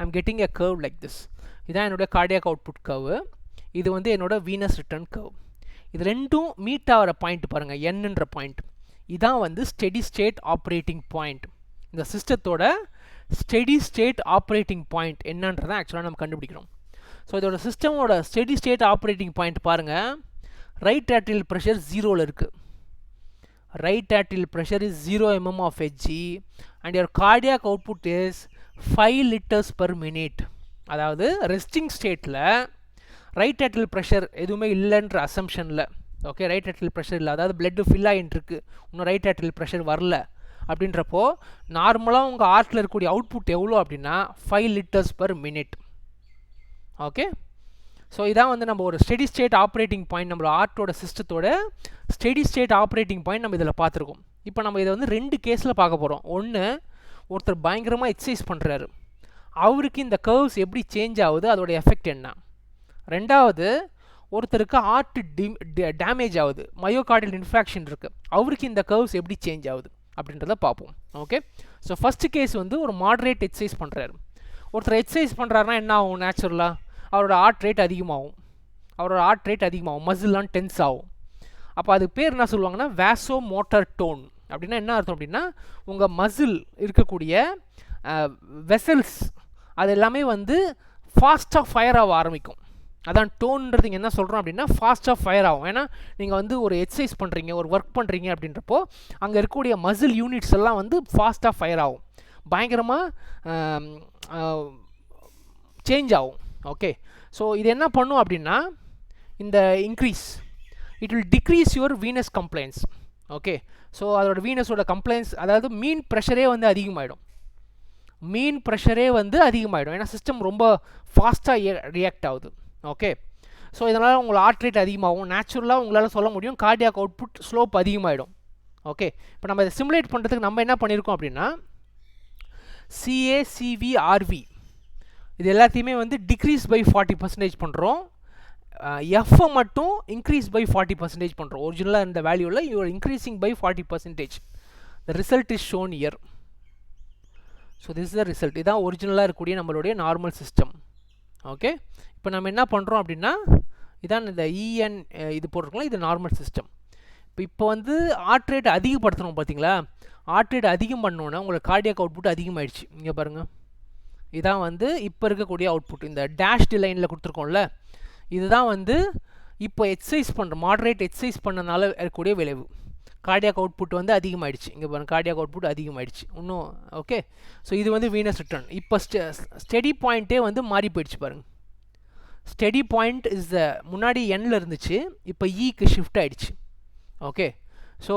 I'm getting a curve like this. இதுதான் என்னோட கார்டியாக் அவுட்புட் கர்வு, இது வந்து என்னோட வீனஸ் ரிட்டர்ன் கர்வ். இது ரெண்டும் மீட் ஆகிற பாயிண்ட் பாருங்கள், என்னன்ற பாயிண்ட். இதான் வந்து ஸ்டெடி ஸ்டேட் ஆப்ரேட்டிங் பாயிண்ட். இந்த சிஸ்டத்தோட ஸ்டெடி ஸ்டேட் ஆப்ரேட்டிங் பாயிண்ட் என்னன்றதான் ஆக்சுவலாக நம்ம கண்டுபிடிக்கிறோம். ஸோ இதோட சிஸ்டமோட ஸ்டெடி ஸ்டேட் ஆப்ரேட்டிங் பாயிண்ட் பாருங்கள், ரைட் ஆட்ரியல் ப்ரெஷர் 0ல் இருக்குது. Right atrial pressure is 0 mm of Hg and your cardiac output is 5 liters per minute. அதாவது resting ஸ்டேட்டில் right atrial pressure எதுவுமே இல்லைன்ற அசம்ஷனில், ஓகே, ரைட் ஆட்ரியல் ப்ரெஷர் இல்லை, அதாவது blood fill ஆகிட்டு இருக்கு, இன்னும் ரைட் ஆட்ரியல் ப்ரெஷர் வரல அப்படின்றப்போ நார்மலாக உங்கள் ஹார்ட்டில் இருக்கக்கூடிய அவுட்புட் எவ்வளோ அப்படின்னா 5 liters per minute. Okay, so இதான் வந்து நம்ம ஒரு ஸ்டெடி ஸ்டேட் ஆப்ரேட்டிங் பாயிண்ட், நம்மளோட ஆர்ட்டோட சிஸ்டத்தோட ஸ்டெடி ஸ்டேட் ஆப்ரேட்டிங் பாயிண்ட் நம்ம இதில் பார்த்துருக்கோம். இப்போ நம்ம இதை வந்து 2 கேஸில் பார்க்க போகிறோம். ஒன்று, ஒருத்தர் பயங்கரமாக எக்ஸசைஸ் பண்ணுறாரு, அவருக்கு இந்த கர்வ்ஸ் எப்படி சேஞ்ச் ஆகுது, அதோட எஃபெக்ட் என்ன. ரெண்டாவது, ஒருத்தருக்கு ஹார்ட் டேமேஜ் ஆகுது, மயோகார்டியல் இன்ஃப்ராக்ஷன் இருக்குது, அவருக்கு இந்த கர்வ்ஸ் எப்படி சேஞ்ச் ஆகுது அப்படின்றத பார்ப்போம். ஓகே, ஸோ ஃபஸ்ட்டு கேஸ் வந்து ஒரு மாடரேட் எக்ஸசைஸ் பண்ணுறாரு. ஒருத்தர் எக்ஸசைஸ் பண்ணுறாருனா என்ன ஆகும், நேச்சுரலாக அவரோட ஹார்ட் ரேட் அதிகமாகும், மசில்லாம் டென்ஸ் ஆகும். அப்போ அதுக்கு பேர் என்ன சொல்லுவாங்கன்னா வேசோ மோட்டார் டோன். அப்படின்னா என்ன அர்த்தம் அப்படின்னா, உங்கள் மசில் இருக்கக்கூடிய வெசல்ஸ் அது எல்லாமே வந்து ஃபாஸ்ட்டாக ஃபயர் ஆக ஆரம்பிக்கும். அதான் டோன்ன்றது இங்கே என்ன சொல்கிறோம் அப்படின்னா ஃபாஸ்ட்டாக ஃபயர் ஆகும். ஏன்னா நீங்கள் வந்து ஒரு எக்ஸசைஸ் பண்ணுறீங்க, ஒரு ஒர்க் பண்ணுறீங்க அப்படின்றப்போ அங்கே இருக்கக்கூடிய மசில் யூனிட்ஸ் எல்லாம் வந்து ஃபாஸ்ட்டாக ஃபயர் ஆகும், பயங்கரமாக சேஞ்ச் ஆகும். ஓகே, ஸோ இது என்ன பண்ணும் அப்படின்னா, இந்த increase it will decrease your Venus compliance. Okay, so அதோட வீனஸோட கம்ப்ளைன்ஸ், அதாவது மீன் ப்ரெஷரே வந்து அதிகமாகிடும். ஏன்னா சிஸ்டம் ரொம்ப ஃபாஸ்ட்டாக ரியாக்ட் ஆகுது. ஓகே, ஸோ இதனால் உங்கள் ஹார்ட் ரேட் அதிகமாகும். நேச்சுரலாக உங்களால் சொல்ல முடியும் கார்டியாக் அவுட்புட் ஸ்லோப் அதிகமாகிடும். ஓகே, இப்போ நம்ம இதை சிமுலேட் பண்ணுறதுக்கு நம்ம என்ன பண்ணியிருக்கோம் அப்படின்னா CACVRV இது எல்லாத்தையுமே வந்து டிக்ரீஸ் பை 40% பண்ணுறோம். எஃப்ஐ மட்டும் இன்க்ரீஸ் பை 40% பண்ணுறோம். ஒரிஜினலாக இந்த வேல்யூவில் you are increasing by 40%. The result is shown here. So this is the result. இதுதான் ஒரிஜினலாக இருக்கக்கூடிய நம்மளுடைய நார்மல் சிஸ்டம். ஓகே, இப்போ நம்ம என்ன பண்ணுறோம் அப்படின்னா இதான் இந்த இஎன் இது போட்டிருக்கலாம், இது நார்மல் சிஸ்டம். இப்போ வந்து ஹார்ட் ரேட் அதிகப்படுத்தணும் பார்த்தீங்களா, ஹார்ட் ரேட் அதிகம் பண்ணோன்னா உங்களுக்கு கார்டியாக் அவுட்புட் அதிகமாகிடுச்சு. இங்கே பாருங்கள், இதான் வந்து இப்போ இருக்கக்கூடிய அவுட்புட். இந்த டேஷ்டு லைனில் கொடுத்துருக்கோம்ல, இதுதான் வந்து இப்போ எக்ஸசைஸ் பண்ணுற மாடரேட் எக்ஸசைஸ் பண்ணனால இருக்கக்கூடிய விளைவு. கார்டியாக் அவுட்புட் வந்து அதிகமாகிடுச்சு. இங்கே பாருங்கள், கார்டியாக் அவுட்புட் அதிகமாகிடுச்சு இன்னும். ஓகே, ஸோ இது வந்து வீனஸ் ரிட்டர்ன். இப்போ ஸ்டெடி பாயிண்ட்டே வந்து மாறி போயிடுச்சு பாருங்கள். ஸ்டெடி பாயிண்ட் இஸ் த முன்னாடி எண்ணில் இருந்துச்சு, இப்போ ஈக்கு ஷிஃப்ட் ஆகிடுச்சு. ஓகே, ஸோ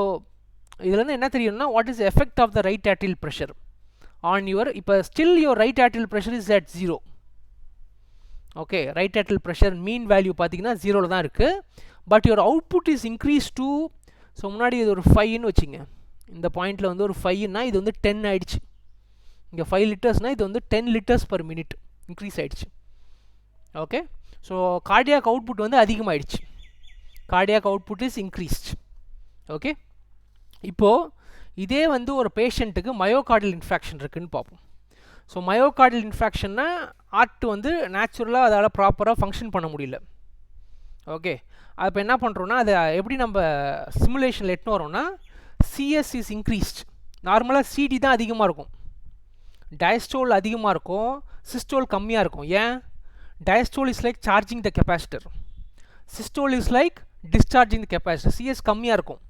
இதுலேருந்து என்ன தெரியும்னா what is effect of the right arterial pressure on your, இப்போ still your right arterial pressure is at 0. Okay, right arterial pressure mean value பார்த்தீங்கன்னா 0ல் தான் இருக்குது. But your output is increase to, so முன்னாடி இது ஒரு 5ன்னு வச்சுங்க, இந்த பாயிண்டில் வந்து ஒரு 5ன்னா இது வந்து 10 ஆகிடுச்சு. இங்கே 5 லிட்டர்ஸ்னால் இது வந்து 10 லிட்டர்ஸ் பர் மினிட் இன்க்ரீஸ் ஆகிடுச்சு. ஓகே, ஸோ கார்டியாக் அவுட்புட் வந்து அதிகமாகிடுச்சு. Cardiac output is increased. Okay, இப்போது இதே வந்து ஒரு பேஷண்ட்டுக்கு மயோகார்டியல் இன்ஃபெக்ஷன் இருக்குதுன்னு பார்ப்போம். ஸோ மயோகார்டியல் இன்ஃபெக்ஷன்னா ஹார்ட் வந்து நேச்சுரலாக அதால் ப்ராப்பராக ஃபங்க்ஷன் பண்ண முடியல. ஓகே, அப்போ என்ன பண்ணுறோன்னா அதை எப்படி நம்ம சிமுலேஷனில் எட்டுன்னு வரோன்னா சிஎஸ் இஸ் இன்க்ரீஸ்ட். நார்மலாக சிடி தான் அதிகமாக இருக்கும், டயஸ்டோல் அதிகமாக இருக்கும், சிஸ்டோல் கம்மியாக இருக்கும். ஏன்? Diastole is like charging the capacitor, systole is like discharging the capacitor. CS கம்மியாக இருக்கும்,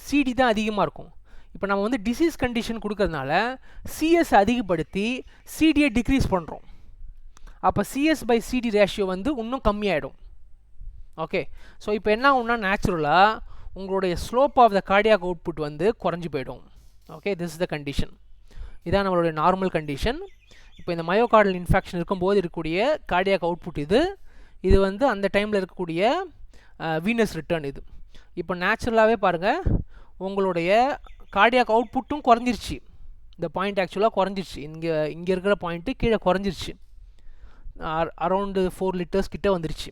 சிடி தான் அதிகமாக இருக்கும். இப்போ நம்ம வந்து டிசீஸ் கண்டிஷன் கொடுக்கறதுனால சிஎஸ் அதிகப்படுத்தி சிடியை டிக்ரீஸ் பண்ணுறோம். அப்போ சிஎஸ் பை சிடி ரேஷியோ வந்து இன்னும் கம்மியாயிடும். ஓகே, ஸோ இப்போ என்ன ஆகும்னா நேச்சுரலாக உங்களுடைய slope of the cardiac output வந்து குறைஞ்சி போயிடும். Okay, this is the condition. இதான் நம்மளுடைய நார்மல் கண்டிஷன். இப்போ இந்த மயோகார்டியல் இன்ஃபெக்ஷன் இருக்கும்போது இருக்கக்கூடிய கார்டியாக் அவுட்புட் இது வந்து அந்த டைமில் இருக்கக்கூடிய வீனஸ் ரிட்டர்ன் இது. இப்போ நேச்சுரலாகவே பாருங்கள் உங்களுடைய கார்டியாக் அவுட்புட்டும் குறைஞ்சிருச்சு. இந்த பாயிண்ட் ஆக்சுவலாக குறைஞ்சிருச்சு, இங்கே இருக்கிற பாயிண்ட்டு கீழே குறைஞ்சிருச்சு, அரௌண்டு 4 லிட்டர்ஸ் கிட்ட வந்துருச்சு.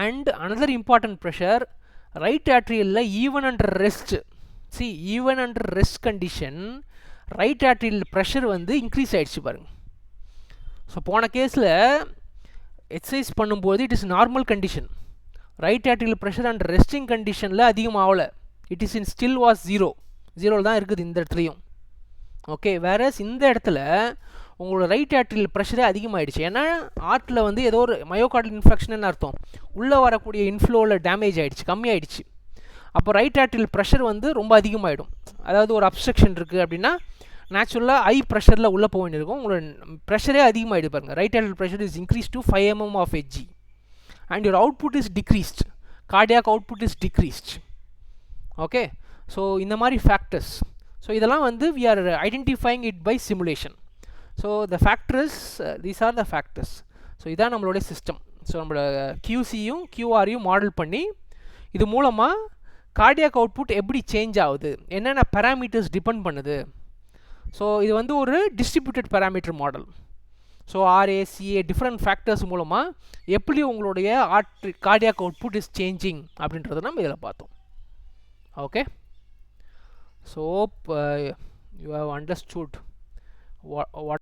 And another important pressure right ஆர்ட்ரியலில் even under rest, even under rest condition right atrial pressure வந்து இன்க்ரீஸ் ஆகிடுச்சு பாருங்கள். ஸோ போன கேஸில் எக்ஸசைஸ் பண்ணும்போது it is normal condition, right atrial pressure and resting கண்டிஷனில் அதிகமாகலை, it is in still was 0ல் தான் இருக்குது இந்த இடத்துலையும். ஓகே, வேறஸ் இந்த இடத்துல உங்களோட ரைட் ஆர்ட்ரியல் ப்ரெஷரே அதிகமாகிடுச்சு. ஏன்னா ஹார்ட்டில் வந்து ஏதோ ஒரு மயோகார்டியல் இன்ஃபெக்ஷன் அர்த்தம், உள்ளே வரக்கூடிய இன்ஃப்ளோவில் டேமேஜ் ஆகிடுச்சு, கம்மியாயிடுச்சு. அப்போ ரைட் ஆர்ட்ரியல் ப்ரெஷர் வந்து ரொம்ப அதிகமாகிடும். அதாவது ஒரு அப்ஸ்ட்ரக்ஷன் இருக்குது அப்படின்னா நேச்சுரலாக ஹை ப்ரெஷரில் உள்ளே போக வேண்டியிருக்கும், உங்களோட ப்ரெஷரே அதிகமாகிடுது பாருங்கள். Right atrial pressure is increase to 5 mm of Hg and your output is decreased, cardiac output is decreased. Okay, so இந்த மாதிரி factors, so இதெல்லாம் வந்து we are identifying it by simulation. So the factors, these are the factors. so இதான் நம்மளோட system. So நம்மளோட QCயும் QRயும் model பண்ணி இது மூலமாக கார்டியாக் அவுட்புட் எப்படி சேஞ்ச் ஆகுது, என்னென்ன பேராமீட்டர்ஸ் டிபெண்ட் பண்ணுது. ஸோ இது வந்து ஒரு distributed parameter model. So RACA different factors மூலமாக எப்படி உங்களுடைய கார்டியாக் அவுட்புட் இஸ் சேஞ்சிங் அப்படின்றத நம்ம இதில் பார்த்தோம். Okay, so you have understood what